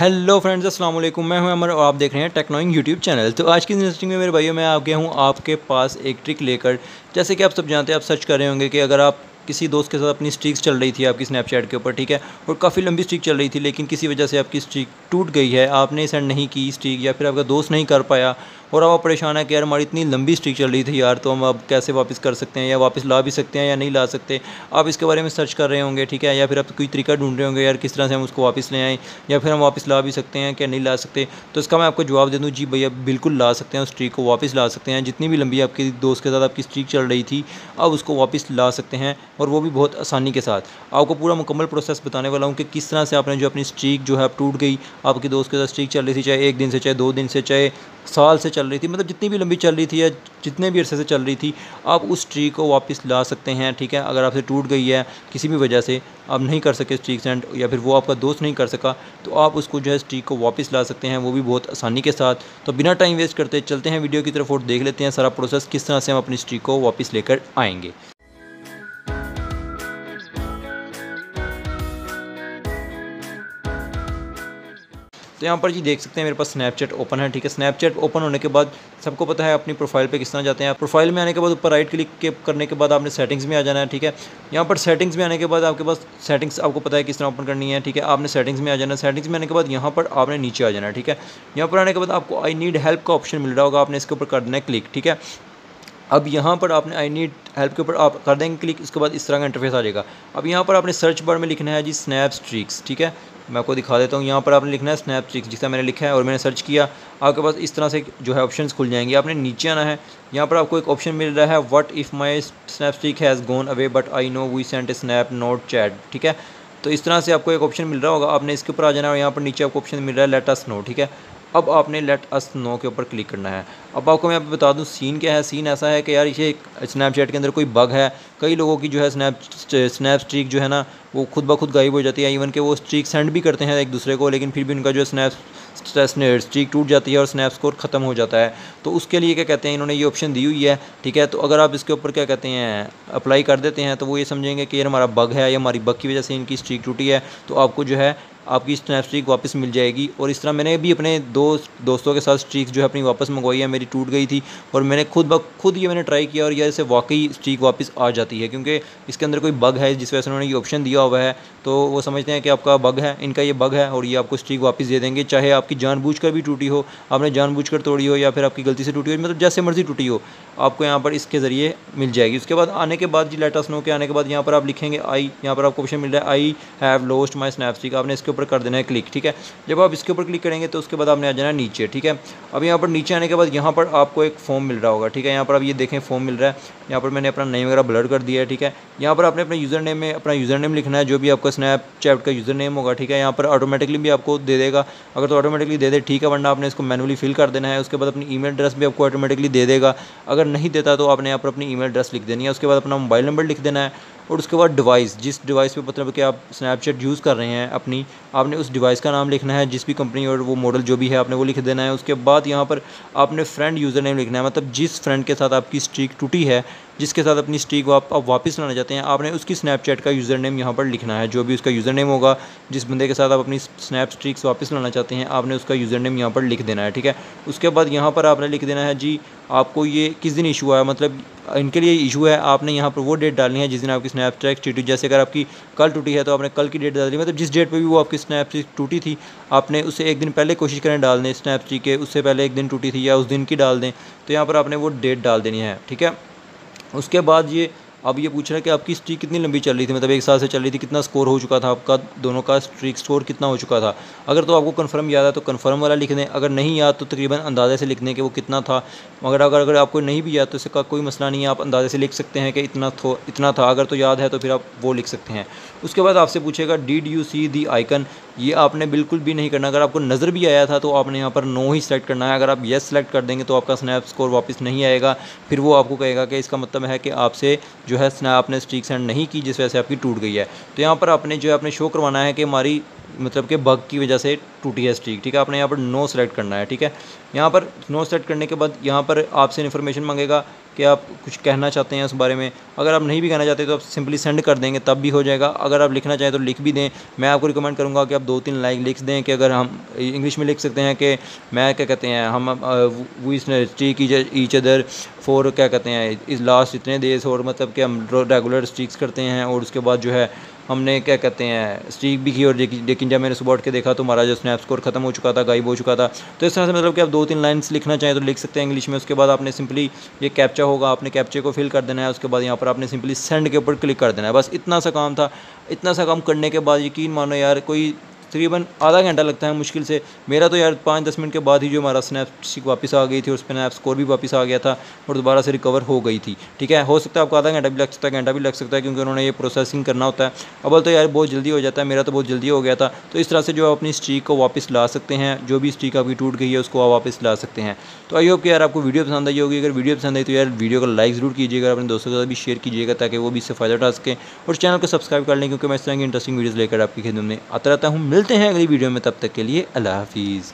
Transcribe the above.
Hello friends, अस्सलाम वालेकुम। मैं हूं अमर और आप देख रहे हैं टेक्नोइंग यूट्यूब चैनल। तो आज की इंटरेस्टिंग में मेरे भाइयों मैं आ गया हूं आपके पास एक ट्रिक लेकर। जैसे कि आप सब जानते हैं, आप सर्च कर रहे होंगे कि अगर आप किसी दोस्त के साथ अपनी स्ट्रीक्स चल रही थी आपकी स्नैपचैट के ऊपर, ठीक है, और काफ़ी लंबी स्ट्रीक चल रही थी, लेकिन किसी वजह से आपकी स्ट्रीक टूट गई है, आपने सेंड नहीं की स्ट्रीक या फिर आपका दोस्त नहीं कर पाया और आप परेशान है कि यार हमारी इतनी लंबी स्ट्रीक चल रही थी यार, तो हम अब कैसे वापस कर सकते हैं या वापस ला भी सकते हैं या नहीं ला सकते। आप इसके बारे में सर्च कर रहे होंगे, ठीक है, या फिर आप कोई तरीका ढूंढ रहे होंगे यार किस तरह से हम उसको वापस ले आएँ या फिर हम वापस ला भी सकते हैं क्या नहीं ला सकते। तो इसका मैं आपको जवाब दे दूँ, जी भैया बिल्कुल ला सकते हैं, उस स्ट्रीक को वापस ला सकते हैं। जितनी भी लंबी आपके दोस्त के साथ आपकी स्ट्रीक चल रही थी, अब उसको वापस ला सकते हैं, और वो भी बहुत आसानी के साथ। आपको पूरा मुकम्मल प्रोसेस बताने वाला हूँ कि किस तरह से आपने जो अपनी स्ट्रीक जो है अब टूट गई, आपके दोस्त के साथ स्ट्रीक चल रही थी, चाहे 1 दिन से, चाहे 2 दिन से, चाहे साल से चल रही थी, मतलब जितनी भी लंबी चल रही थी या जितने भी अरसे से चल रही थी, आप उस स्ट्रीक को वापस ला सकते हैं, ठीक है। अगर आपसे टूट गई है किसी भी वजह से, आप नहीं कर सके स्ट्रीक सेंड या फिर वो आपका दोस्त नहीं कर सका, तो आप उसको जो है स्ट्रीक को वापस ला सकते हैं, वो भी बहुत आसानी के साथ। तो बिना टाइम वेस्ट करते चलते हैं वीडियो की तरफ और देख लेते हैं सारा प्रोसेस किस तरह से हम अपनी स्ट्रीक को वापस लेकर आएंगे। तो यहाँ पर जी देख सकते हैं मेरे पास स्नैपचैट ओपन है, ठीक है। स्नैपचैट ओपन होने के बाद सबको पता है अपनी प्रोफाइल पे किस तरह जाते हैं। प्रोफाइल में आने के बाद ऊपर राइट क्लिक के करने के बाद आपने सेटिंग्स में आ जाना है, ठीक है। यहाँ पर सेटिंग्स में आने के बाद आपके पास सेटिंग्स आपको पता है किस तरह ओपन करनी है, ठीक है। आपने सेटिंग्स में आ जाना है। सेटिंग्स में आने के बाद यहाँ पर आपने नीचे आ जाना है, ठीक है। यहाँ पर आने के बाद आपको आई नीड हेल्प का ऑप्शन मिल रहा होगा, आपने इसके ऊपर कर देना है क्लिक, ठीक है। अब यहाँ पर आपने आई नीड हेल्प के ऊपर आप कर देंगे क्लिक, उसके बाद इस तरह का इंटरफेस आ जाएगा। अब यहाँ पर आपने सर्च बार में लिखना है जी स्नैप स्ट्रीक्स, ठीक है। मैं आपको दिखा देता हूँ। यहाँ पर आपने लिखना है स्नैप स्ट्रीक्स, जिसका मैंने लिखा है और मैंने सर्च किया, आपके पास इस तरह से जो है ऑप्शंस खुल जाएंगे। आपने नीचे आना है, यहाँ पर आपको एक ऑप्शन मिल रहा है what if my snap streak has gone away but I know we sent a snap not chat, ठीक है। तो इस तरह से आपको एक ऑप्शन मिल रहा होगा, आपने इसके ऊपर आ जाना है और यहाँ पर नीचे आपको ऑप्शन मिल रहा है लेट अस नो, ठीक है। अब आपने लेट अस नो के ऊपर क्लिक करना है। अब आपको मैं बता दूं सीन क्या है। सीन ऐसा है कि यार ये स्नैपचैट के अंदर कोई बग है। कई लोगों की जो है स्नैप स्ट्रीक जो है ना, वो खुद ब खुद गायब हो जाती है। इवन के वो स्ट्रीक सेंड भी करते हैं एक दूसरे को, लेकिन फिर भी उनका जो स्नैप स्ट्रीक टूट जाती है और स्नैप स्कोर ख़त्म हो जाता है। तो उसके लिए क्या कहते हैं, इन्होंने ये ऑप्शन दी हुई है, ठीक है। तो अगर आप इसके ऊपर क्या कहते हैं अप्लाई कर देते हैं, तो वो ये समझेंगे कि यार हमारा बग है या हमारी बग की वजह से इनकी स्ट्रीक टूटी है, तो आपको जो है आपकी स्नैप स्ट्रीक वापस मिल जाएगी। और इस तरह मैंने भी अपने दोस्तों के साथ स्ट्रीक जो है अपनी वापस मंगवाई है। मेरी टूट गई थी और मैंने खुद ये मैंने ट्राई किया और ये से वाकई स्ट्रीक वापस आ जाती है, क्योंकि इसके अंदर कोई बग है जिस वजह से उन्होंने ये ऑप्शन दिया हुआ है। तो वो समझते हैं कि आपका बग है, इनका ये बग है और ये आपको स्ट्रीक वापस दे देंगे, चाहे आपकी जानबूझकर भी टूटी हो, आपने जानबूझकर तोड़ी हो या फिर आपकी गलती से टूटी हो, मतलब जैसे मर्जी टूटी हो, आपको यहाँ पर इसके ज़रिए मिल जाएगी। उसके बाद आने के बाद जी लेट अस नो के आने के बाद यहाँ पर आप लिखेंगे आई, यहाँ पर आपको ऑप्शन मिल रहा है I have lost my snap streak, आपने इसके ऊपर कर देना है क्लिक, ठीक है। जब आप इसके ऊपर क्लिक करेंगे तो उसके बाद आपने आ जाना है नीचे, ठीक है। अब यहाँ पर नीचे आने के बाद यहाँ पर आपको एक फॉर्म मिल रहा होगा, ठीक है। यहाँ पर आप ये देखें फॉर्म मिल रहा है। यहाँ पर मैंने अपना नेम वगैरह ब्लर कर दिया है, ठीक है। यहाँ पर आपने अपने यूज़र नेम में अपना यूज़र नेम लिखना है, जो भी आपका स्नैपचैट का यूज़र नेम होगा, ठीक है। यहाँ पर ऑटोमेटिकली भी आपको दे देगा, अगर तो ऑटोमेटिकली दे दे ठीक है, वरना आपने इसको मैनुअली फिल कर देना है। उसके बाद अपनी ईमेल एड्रेस भी आपको ऑटोमेटिकली दे देगा, अगर नहीं देता तो आपने यहाँ पर अपनी ईमेल एड्रेस लिख देनी है। उसके बाद अपना मोबाइल नंबर लिख देना है और उसके बाद डिवाइस, जिस डिवाइस पे मतलब कि आप स्नैपचैट यूज़ कर रहे हैं अपनी, आपने उस डिवाइस का नाम लिखना है, जिस भी कंपनी और वो मॉडल जो भी है आपने वो लिख देना है। उसके बाद यहाँ पर आपने फ्रेंड यूज़र नेम लिखना है, मतलब जिस फ्रेंड के साथ आपकी स्ट्रीक टूटी है, जिसके साथ अपनी स्ट्रीक आप वापस लाना चाहते हैं, आपने उसकी स्नैपचैट का यूज़र नेम यहाँ पर लिखना है। जो भी उसका यूज़र नेम होगा, जिस बंदे के साथ आप अपनी स्नैप स्ट्रीक्स वापस लाना चाहते हैं, आपने उसका यूज़र नेम यहाँ पर लिख देना है, ठीक है। उसके बाद यहाँ पर आपने लिख देना है जी आपको ये किस दिन इशू आया, मतलब इनके लिए इशू है, आपने यहाँ पर वो डेट डालनी है जिस दिन आपकी स्नैप स्ट्रीक टूटी। जैसे अगर आपकी कल टूटी है तो आपने कल की डेट डाल दी, मतलब जिस डेट पे भी वो आपकी स्नैप स्ट्रीक टूटी थी, आपने उससे एक दिन पहले कोशिश करें डाल दें। स्नैप स्ट्रीक के उससे पहले एक दिन टूटी थी या उस दिन की डाल दें, तो यहाँ पर आपने वो डेट डाल देनी है, ठीक है। उसके बाद ये अब ये पूछ रहा है कि आपकी स्ट्रीक कितनी लंबी चल रही थी, मतलब 1 साल से चल रही थी, कितना स्कोर हो चुका था आपका, दोनों का स्ट्रीक स्कोर कितना हो चुका था। अगर तो आपको कंफर्म याद है तो कंफर्म वाला लिख दें, अगर नहीं याद तो तकरीबन अंदाज़े से लिख दें कि वो कितना था। मगर अगर आपको नहीं भी याद तो इसका कोई मसला नहीं है, आप अंदाज़े से लिख सकते हैं कि इतना था। अगर तो याद है तो फिर आप वो लिख सकते हैं। उसके बाद आपसे पूछेगा did you see the icon, ये आपने बिल्कुल भी नहीं करना। अगर आपको नज़र भी आया था तो आपने यहाँ पर नो ही सेलेक्ट करना है। अगर आप येस सेलेक्ट कर देंगे तो आपका स्नैप स्कोर वापस नहीं आएगा, फिर वो आपको कहेगा कि इसका मतलब है कि आपसे जो है स्नैप आपने स्ट्रीक सेंड नहीं की, जिस वजह से आपकी टूट गई है। तो यहाँ पर आपने जो है आपने शो करवाना है कि हमारी मतलब कि बग की वजह से टूटी है स्ट्रीक, ठीक है। आपने यहाँ पर नो सेलेक्ट करना है, ठीक है। यहाँ पर नो सेलेक्ट करने के बाद यहाँ पर आपसे इन्फॉर्मेशन मांगेगा कि आप कुछ कहना चाहते हैं उस बारे में। अगर आप नहीं भी कहना चाहते तो आप सिंपली सेंड कर देंगे, तब भी हो जाएगा। अगर आप लिखना चाहें तो लिख भी दें। मैं आपको रिकमेंड करूँगा कि आप 2-3 लाइन लिख दें कि अगर हम इंग्लिश में लिख सकते हैं कि मैं क्या कहते हैं हम we streak each other for क्या कहते हैं इस लास्ट इतने डेज, और मतलब कि हम रेगुलर स्ट्रीक्स करते हैं। और उसके बाद जो है हमने क्या कहते हैं स्ट्रीक भी की, और लेकिन जब मैंने सुबह उठ के देखा तो हमारा जो स्नैप स्कोर खत्म हो चुका था, गायब हो चुका था। तो इस तरह से मतलब कि आप 2-3 लाइन्स लिखना चाहें तो लिख सकते हैं इंग्लिश में। उसके बाद आपने सिंपली ये कैप्चा होगा, आपने कैप्चे को फिल कर देना है। उसके बाद यहाँ पर आपने सिंपली सेंड के ऊपर क्लिक कर देना है। बस इतना सा काम था। इतना सा काम करने के बाद यकीन मानो यार कोई तकरीबन आधा घंटा लगता है मुश्किल से। मेरा तो यार 5-10 मिनट के बाद ही जो हमारा स्नैप स्ट्रीक वापस आ गई थी, उस पर स्नैप स्कोर भी वापस आ गया था और दोबारा से रिकवर हो गई थी, ठीक है। हो सकता है आपको आधा घंटा भी लग सकता है, घंटा भी लग सकता है, क्योंकि उन्होंने ये प्रोसेसिंग करना होता है। अव्वल तो यार बहुत जल्दी हो जाता है, मेरा तो बहुत जल्दी हो गया था। तो इस तरह से जो आप अपनी स्ट्रीक को वापस ला सकते हैं, जो भी स्ट्रीक आपकी टूट गई है उसको आप वापस ला सकते हैं। तो आई होप कि यार आपको वीडियो पसंद आई होगी। अगर वीडियो पसंद आई तो यार वीडियो को लाइक ज़रूर कीजिएगा, अपने दोस्तों के साथ भी शेयर कीजिएगा ताकि वो भी इससे फ़ायदा उठा सकें। और चैनल को सब्सक्राइब कर लें, क्योंकि मैं इस तरह की इंटरेस्टिंग वीडियोज़ लेकर आपकी खिदमत में आता रहता हूँ। मिलते हैं अगली वीडियो में, तब तक के लिए अल्लाह हाफिज़।